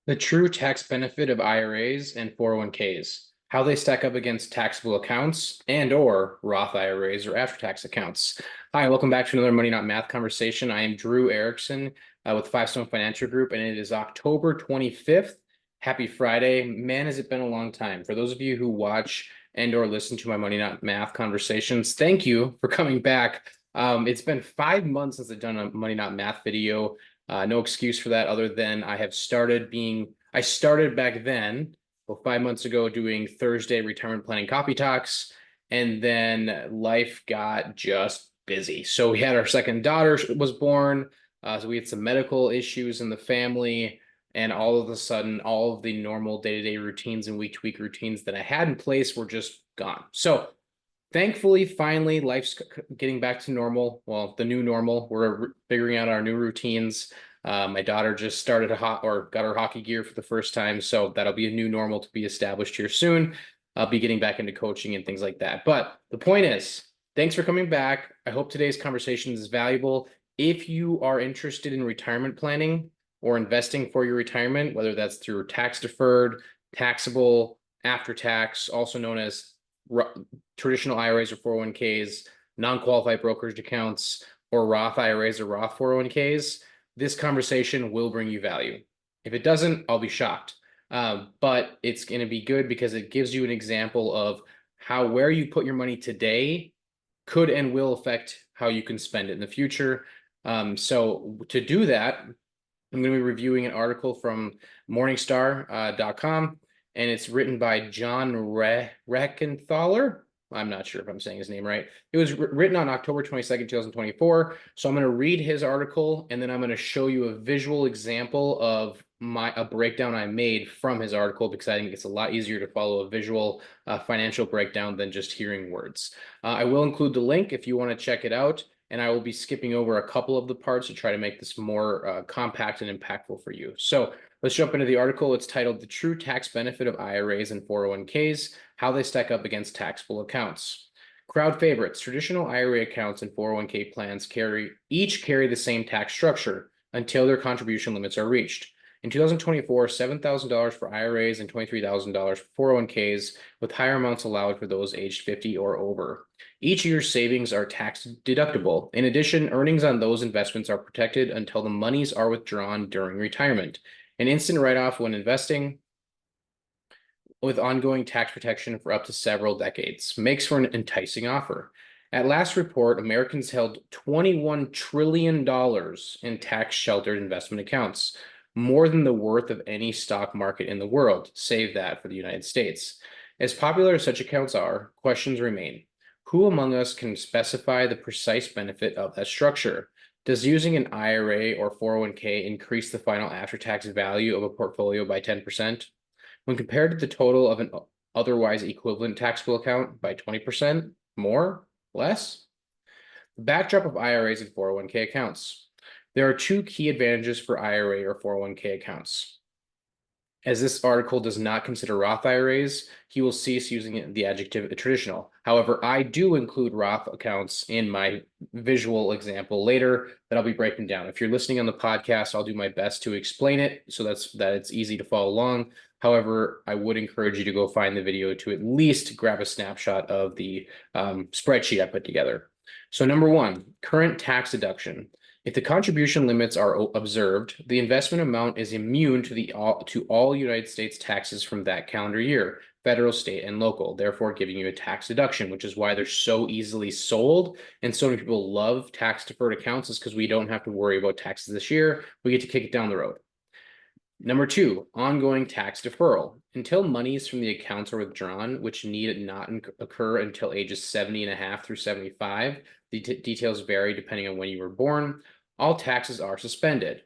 The true tax benefit of IRAs and 401ks, how they stack up against taxable accounts and or Roth IRAs or after-tax accounts. Hi, welcome back to another Money Not Math conversation. I am Drew Erickson with Five Stone Financial Group, and it is October 25th. Happy Friday. Man, has it been a long time. For those of you who watch and or listen to my Money Not Math conversations, thank you for coming back. It's been 5 months since I've done a Money Not Math video. No excuse for that other than I started back then, well, 5 months ago, doing Thursday retirement planning coffee talks, and then life got just busy. So we had our second daughter was born, so we had some medical issues in the family, and all of a sudden, all of the normal day-to-day routines and week-to-week routines that I had in place were just gone. So thankfully, finally, life's getting back to normal. Well, the new normal. We're figuring out our new routines. My daughter just started got her hockey gear for the first time, so that'll be a new normal to be established here soon. I'll be getting back into coaching and things like that. But the point is, thanks for coming back. I hope today's conversation is valuable. If you are interested in retirement planning or investing for your retirement, whether that's through tax deferred, taxable, after tax, also known as traditional IRAs or 401ks, non-qualified brokerage accounts, or Roth IRAs or Roth 401ks, this conversation will bring you value. If it doesn't, I'll be shocked. But it's going to be good because it gives you an example of how where you put your money today could and will affect how you can spend it in the future. So to do that, I'm going to be reviewing an article from Morningstar.com, and it's written by John Reckenthaler. I'm not sure if I'm saying his name right. It was written on October 22nd, 2024. So I'm going to read his article, and then I'm going to show you a visual example of a breakdown I made from his article, because I think it's a lot easier to follow a visual financial breakdown than just hearing words. I will include the link if you want to check it out, and I will be skipping over a couple of the parts to try to make this more compact and impactful for you. So let's jump into the article. It's titled "The True Tax Benefit of IRAs and 401ks, How They Stack Up Against Taxable Accounts." Crowd favorites: traditional IRA accounts and 401k plans each carry the same tax structure until their contribution limits are reached. In 2024, $7,000 for IRAs and $23,000 for 401ks, with higher amounts allowed for those aged 50 or over. Each year's savings are tax deductible. In addition, earnings on those investments are protected until the monies are withdrawn during retirement. An instant write-off when investing, with ongoing tax protection for up to several decades, makes for an enticing offer. At last report, Americans held $21 trillion in tax-sheltered investment accounts, more than the worth of any stock market in the world, save that for the United States. As popular as such accounts are, questions remain. Who among us can specify the precise benefit of that structure? Does using an IRA or 401k increase the final after-tax value of a portfolio by 10%? When compared to the total of an otherwise equivalent taxable account by 20%? More? Less? The backdrop of IRAs and 401k accounts. There are two key advantages for IRA or 401k accounts. As this article does not consider Roth IRAs, he will cease using the adjective traditional. However, I do include Roth accounts in my visual example later that I'll be breaking down. If you're listening on the podcast, I'll do my best to explain it so that it's easy to follow along. However, I would encourage you to go find the video to at least grab a snapshot of the spreadsheet I put together. So number one, current tax deduction. If the contribution limits are observed, the investment amount is immune to all United States taxes from that calendar year, federal, state, and local, therefore giving you a tax deduction, which is why they're so easily sold. And so many people love tax-deferred accounts, is because we don't have to worry about taxes this year. We get to kick it down the road. Number two, ongoing tax deferral. Until monies from the accounts are withdrawn, which need not occur until ages 70 and a half through 75, the details vary depending on when you were born, all taxes are suspended.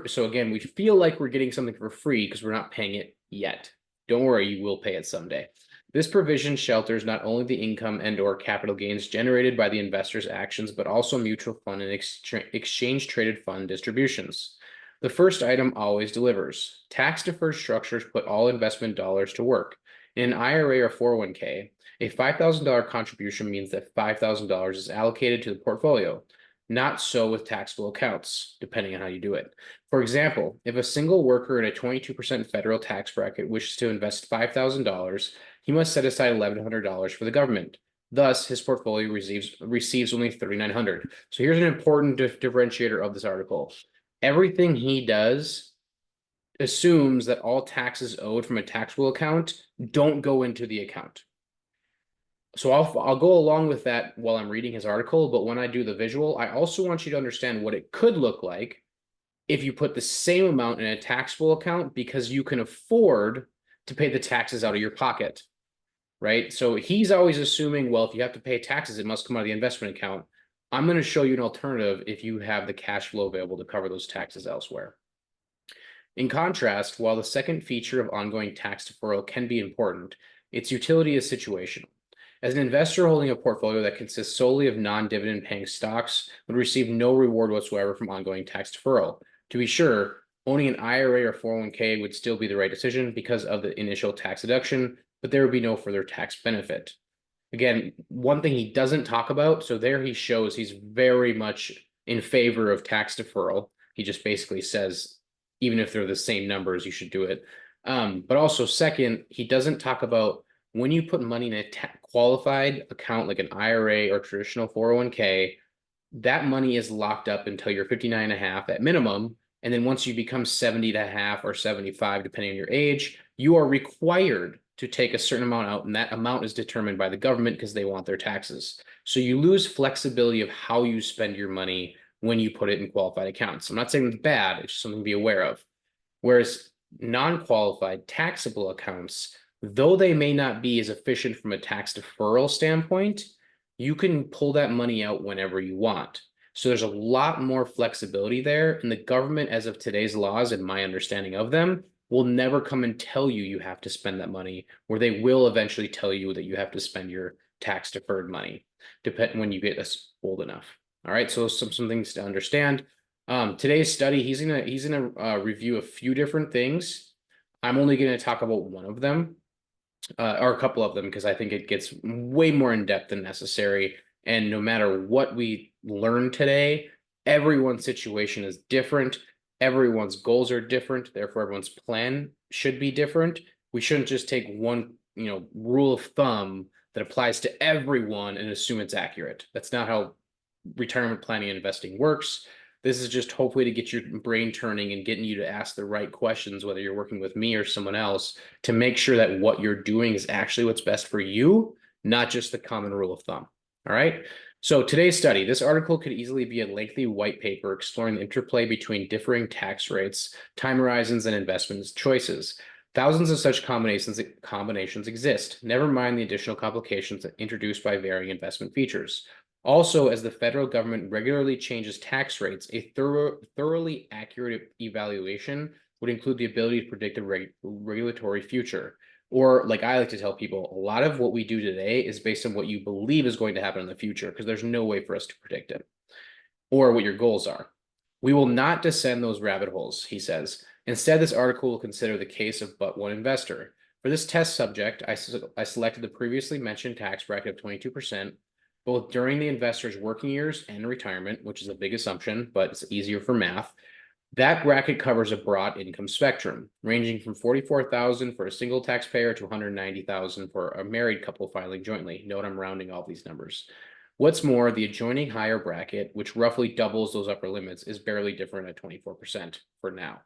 So again, we feel like we're getting something for free because we're not paying it yet. Don't worry, you will pay it someday. This provision shelters not only the income and or capital gains generated by the investor's actions, but also mutual fund and exchange traded fund distributions. The first item always delivers. Tax-deferred structures put all investment dollars to work. In an IRA or 401k, a $5,000 contribution means that $5,000 is allocated to the portfolio. Not so with taxable accounts, depending on how you do it. For example, if a single worker in a 22% federal tax bracket wishes to invest $5,000, he must set aside $1,100 for the government. Thus, his portfolio receives only $3,900. So here's an important differentiator of this article. Everything he does assumes that all taxes owed from a taxable account don't go into the account. So I'll go along with that while I'm reading his article, but when I do the visual, I also want you to understand what it could look like if you put the same amount in a taxable account because you can afford to pay the taxes out of your pocket, right? So he's always assuming, well, if you have to pay taxes, it must come out of the investment account. I'm going to show you an alternative if you have the cash flow available to cover those taxes elsewhere. In contrast, while the second feature of ongoing tax deferral can be important, its utility is situational. As an investor holding a portfolio that consists solely of non-dividend paying stocks would receive no reward whatsoever from ongoing tax deferral. To be sure, owning an IRA or 401k would still be the right decision because of the initial tax deduction, but there would be no further tax benefit. Again, one thing he doesn't talk about, so there he shows he's very much in favor of tax deferral. He just basically says, even if they're the same numbers, you should do it. But also, second, he doesn't talk about when you put money in a qualified account like an IRA or traditional 401k, that money is locked up until you're 59 and a half at minimum. And then once you become 70 and a half or 75, depending on your age, you are required to take a certain amount out. And that amount is determined by the government because they want their taxes. So you lose flexibility of how you spend your money when you put it in qualified accounts. I'm not saying it's bad, it's just something to be aware of. Whereas non-qualified taxable accounts, though they may not be as efficient from a tax deferral standpoint, you can pull that money out whenever you want. So there's a lot more flexibility there. And the government, as of today's laws and my understanding of them, will never come and tell you you have to spend that money, where they will eventually tell you that you have to spend your tax deferred money, depending when you get us old enough. All right, so some things to understand. Today's study, he's gonna review a few different things. I'm only gonna talk about one of them, or a couple of them, because I think it gets way more in depth than necessary. And no matter what we learn today, everyone's situation is different. Everyone's goals are different. Therefore, everyone's plan should be different. We shouldn't just take one, rule of thumb that applies to everyone and assume it's accurate. That's not how retirement planning and investing works. This is just hopefully to get your brain turning and getting you to ask the right questions, whether you're working with me or someone else, to make sure that what you're doing is actually what's best for you, not just the common rule of thumb. All right. So today's study, this article could easily be a lengthy white paper exploring the interplay between differing tax rates, time horizons, and investment choices. Thousands of such combinations exist, never mind the additional complications introduced by varying investment features. Also, as the federal government regularly changes tax rates, a thoroughly accurate evaluation would include the ability to predict a regulatory future. Or, like I like to tell people, a lot of what we do today is based on what you believe is going to happen in the future, because there's no way for us to predict it, or what your goals are. We will not descend those rabbit holes, he says. Instead, this article will consider the case of but one investor. For this test subject, I selected the previously mentioned tax bracket of 22%, both during the investor's working years and retirement, which is a big assumption, but it's easier for math. That bracket covers a broad income spectrum, ranging from $44,000 for a single taxpayer to $190,000 for a married couple filing jointly. Note I'm rounding all these numbers. What's more, the adjoining higher bracket, which roughly doubles those upper limits, is barely different at 24% for now.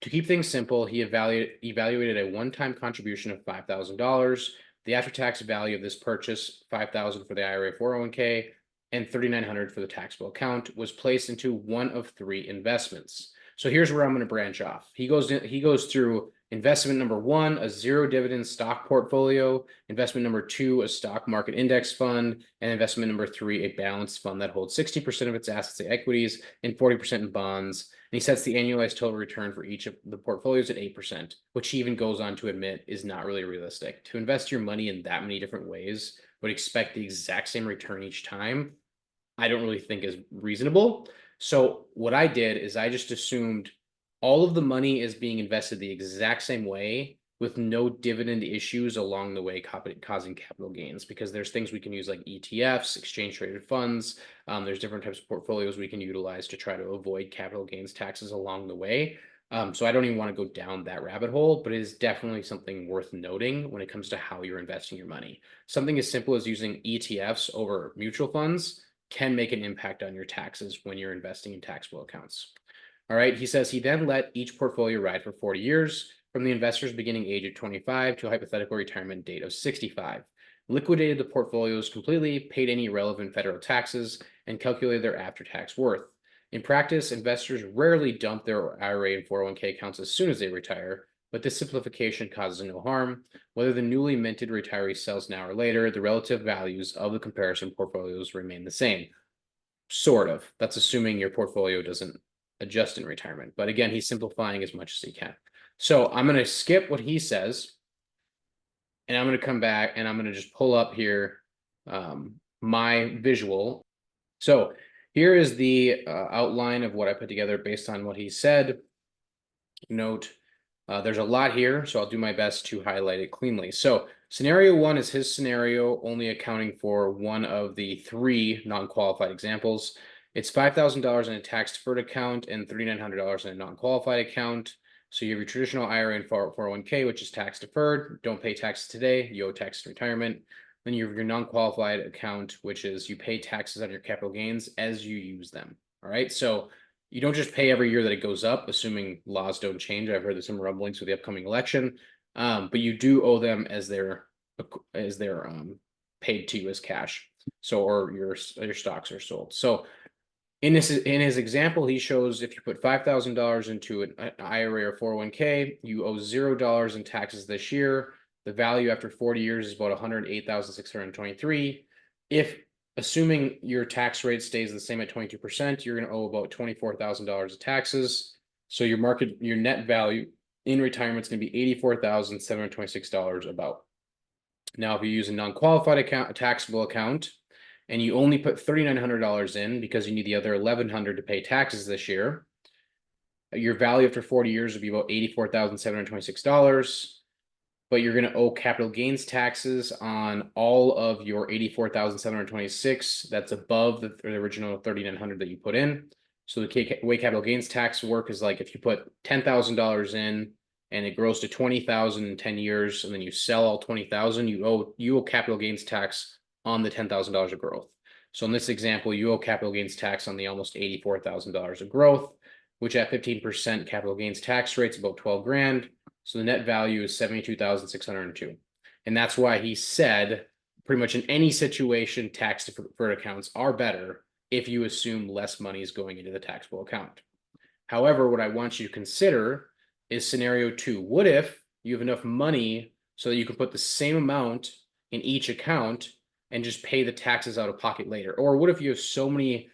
To keep things simple, he evaluated a one-time contribution of $5,000. The after-tax value of this purchase, $5,000 for the IRA 401k and $3,900 for the taxable account, was placed into one of three investments. So here's where I'm going to branch off. He goes through investment number one, a zero dividend stock portfolio, investment number two, a stock market index fund, and investment number three, a balanced fund that holds 60% of its assets and equities and 40% in bonds. And he sets the annualized total return for each of the portfolios at 8%, which he even goes on to admit is not really realistic. To invest your money in that many different ways, but expect the exact same return each time, I don't really think is reasonable. So what I did is I just assumed all of the money is being invested the exact same way, with no dividend issues along the way causing capital gains, because there's things we can use like ETFs, exchange traded funds. There's different types of portfolios we can utilize to try to avoid capital gains taxes along the way. So I don't even want to go down that rabbit hole, but it is definitely something worth noting when it comes to how you're investing your money. Something as simple as using ETFs over mutual funds can make an impact on your taxes when you're investing in taxable accounts. All right, he says he then let each portfolio ride for 40 years from the investor's beginning age of 25 to a hypothetical retirement date of 65, liquidated the portfolios completely, paid any relevant federal taxes, and calculated their after-tax worth. In practice, investors rarely dump their IRA and 401k accounts as soon as they retire, but this simplification causes no harm. Whether the newly minted retiree sells now or later, the relative values of the comparison portfolios remain the same. Sort of. That's assuming your portfolio doesn't adjust in retirement. But again, he's simplifying as much as he can. So I'm going to skip what he says, and I'm going to come back and I'm going to just pull up here my visual. So here is the outline of what I put together based on what he said. Note, there's a lot here, so I'll do my best to highlight it cleanly. So scenario one is his scenario, only accounting for one of the three non-qualified examples. It's $5,000 in a tax-deferred account and $3,900 in a non-qualified account. So you have your traditional IRA and 401k, which is tax-deferred. Don't pay taxes today. You owe tax in retirement. Then you have your non-qualified account, which is you pay taxes on your capital gains as you use them. All right. So you don't just pay every year that it goes up, assuming laws don't change. I've heard there's some rumblings with the upcoming election, but you do owe them as they're paid to you as cash. So, or your stocks are sold. So in his example, he shows if you put $5,000 into an IRA or 401k, you owe $0 in taxes this year. The value after 40 years is about $108,623. If assuming your tax rate stays the same at 22%, you're going to owe about $24,000 of taxes. So your net value in retirement is going to be $84,726 about. Now, if you use a non-qualified account, a taxable account, and you only put $3,900 in because you need the other $1,100 to pay taxes this year, your value after 40 years would be about $84,726. But you're going to owe capital gains taxes on all of your $84,726. That's above the original $3,900 that you put in. So the way capital gains tax work is like if you put $10,000 in and it grows to $20,000 in 10 years, and then you sell all $20,000, you owe capital gains tax on the $10,000 of growth. So in this example, you owe capital gains tax on the almost $84,000 of growth, which at 15% capital gains tax rate's about 12 grand. So the net value is 72,602. And that's why he said pretty much in any situation, tax deferred accounts are better if you assume less money is going into the taxable account. However, what I want you to consider is scenario two. What if you have enough money so that you can put the same amount in each account and just pay the taxes out of pocket later? Or what if you have so many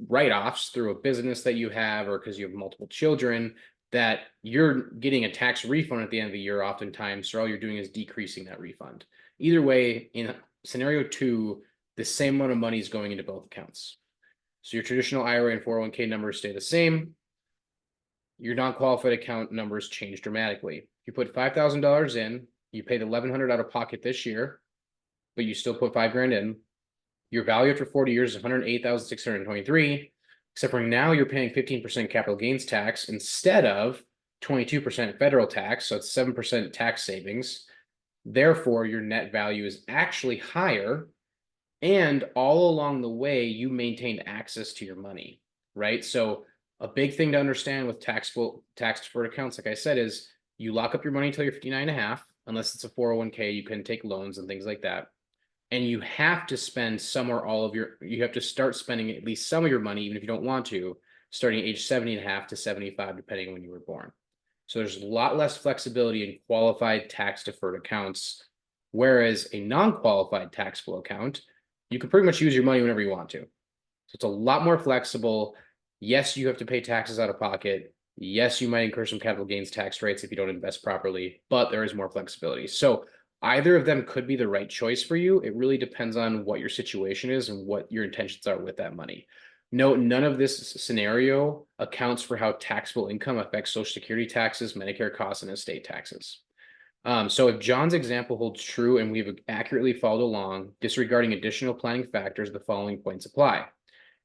write-offs through a business that you have, or because you have multiple children, that you're getting a tax refund at the end of the year oftentimes, so all you're doing is decreasing that refund. Either way, in scenario two, the same amount of money is going into both accounts. So your traditional IRA and 401k numbers stay the same. Your non-qualified account numbers change dramatically. You put $5,000 in, you pay the $1,100 out of pocket this year, but you still put $5 grand in. Your value after 40 years is $108,623. Except for now you're paying 15% capital gains tax instead of 22% federal tax. So it's 7% tax savings. Therefore, your net value is actually higher. And all along the way, you maintained access to your money, right? So a big thing to understand with tax-deferred accounts, like I said, is you lock up your money until you're 59 and a half, unless it's a 401k, you can take loans and things like that. And you have to spend some or all of you have to start spending at least some of your money, even if you don't want to, starting at age 70 and a half to 75, depending on when you were born. So there's a lot less flexibility in qualified tax deferred accounts, whereas a non-qualified taxable account, you can pretty much use your money whenever you want to. So it's a lot more flexible. Yes, you have to pay taxes out of pocket. Yes, you might incur some capital gains tax rates if you don't invest properly, but there is more flexibility. So either of them could be the right choice for you. It really depends on what your situation is and what your intentions are with that money. Note, none of this scenario accounts for how taxable income affects Social Security taxes, Medicare costs, and estate taxes. So if John's example holds true and we've accurately followed along, disregarding additional planning factors, the following points apply.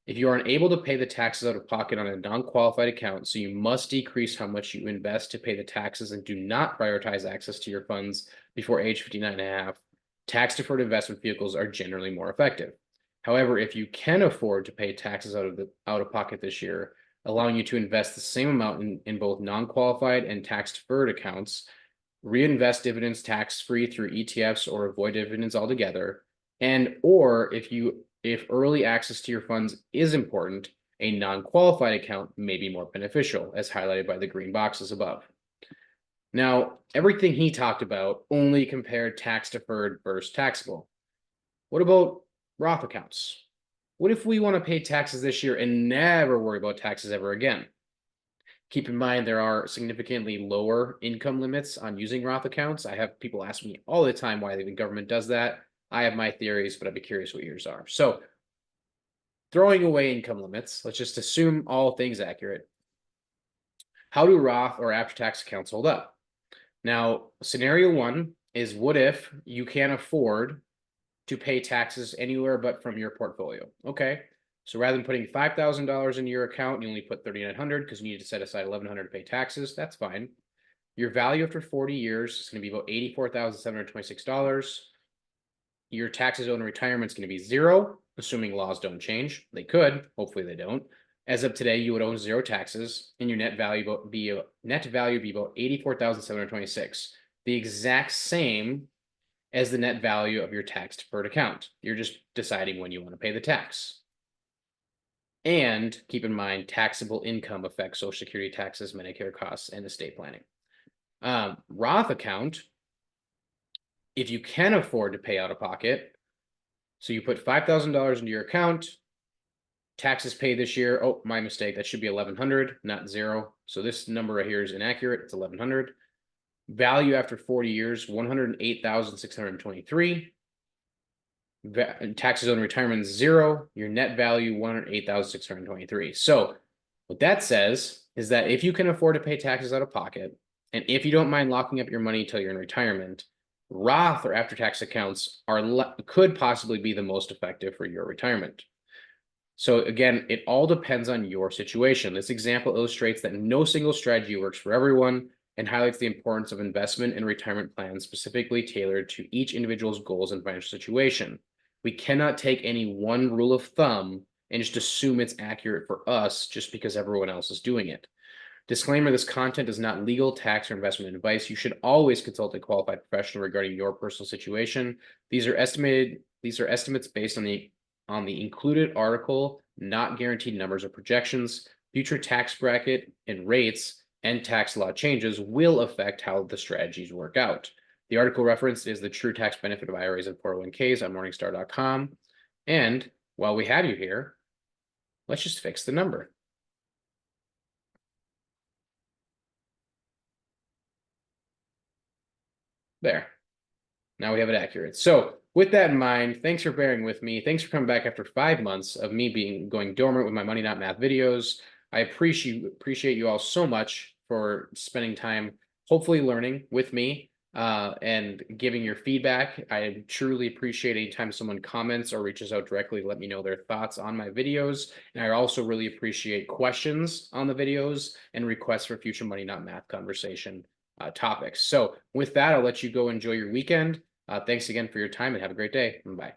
If you are unable to pay the taxes out of pocket on a non-qualified account, so you must decrease how much you invest to pay the taxes and do not prioritize access to your funds before age 59 and a half, tax-deferred investment vehicles are generally more effective. However, if you can afford to pay taxes out of pocket this year, allowing you to invest the same amount in both non-qualified and tax-deferred accounts, reinvest dividends tax-free through ETFs or avoid dividends altogether, and or if early access to your funds is important, a non-qualified account may be more beneficial, as highlighted by the green boxes above. Now, everything he talked about only compared tax-deferred versus taxable. What about Roth accounts? What if we want to pay taxes this year and never worry about taxes ever again? Keep in mind, there are significantly lower income limits on using Roth accounts. I have people ask me all the time why the government does that. I have my theories, but I'd be curious what yours are. So throwing away income limits, let's just assume all things accurate. How do Roth or after-tax accounts hold up? Now, scenario one is what if you can't afford to pay taxes anywhere but from your portfolio? Okay, so rather than putting $5,000 into your account, you only put $3,900 because you need to set aside $1,100 to pay taxes. That's fine. Your value after 40 years is going to be about $84,726. Your taxes owed in retirement is going to be zero, assuming laws don't change. They could, hopefully they don't. As of today, you would owe zero taxes, and your net value would be about $84,726, the exact same as the net value of your tax-deferred account. You're just deciding when you want to pay the tax. And keep in mind, taxable income affects Social Security taxes, Medicare costs, and estate planning. Roth account, if you can afford to pay out of pocket, so you put $5,000 into your account, taxes paid this year. Oh, my mistake. That should be $1,100, not zero. So this number right here is inaccurate. It's $1,100. Value after 40 years, $108,623. Taxes on retirement is zero. Your net value, $108,623. So what that says is that if you can afford to pay taxes out of pocket, and if you don't mind locking up your money until you're in retirement, Roth or after-tax accounts could possibly be the most effective for your retirement. So again, it all depends on your situation. This example illustrates that no single strategy works for everyone and highlights the importance of investment and retirement plans specifically tailored to each individual's goals and financial situation. We cannot take any one rule of thumb and just assume it's accurate for us just because everyone else is doing it. Disclaimer, this content is not legal, tax, or investment advice. You should always consult a qualified professional regarding your personal situation. These are estimates based on the included article, not guaranteed numbers or projections. Future tax bracket and rates and tax law changes will affect how the strategies work out. The article referenced is The True Tax Benefit of IRAs and 401ks on Morningstar.com. And while we have you here, let's just fix the number. There. Now we have it accurate. So with that in mind, thanks for bearing with me. Thanks for coming back after 5 months of me going dormant with my Money Not Math videos. I appreciate you all so much for spending time, hopefully learning with me and giving your feedback. I truly appreciate anytime someone comments or reaches out directly to let me know their thoughts on my videos. And I also really appreciate questions on the videos and requests for future Money Not Math conversation topics. So with that, I'll let you go enjoy your weekend. Thanks again for your time and have a great day. Bye.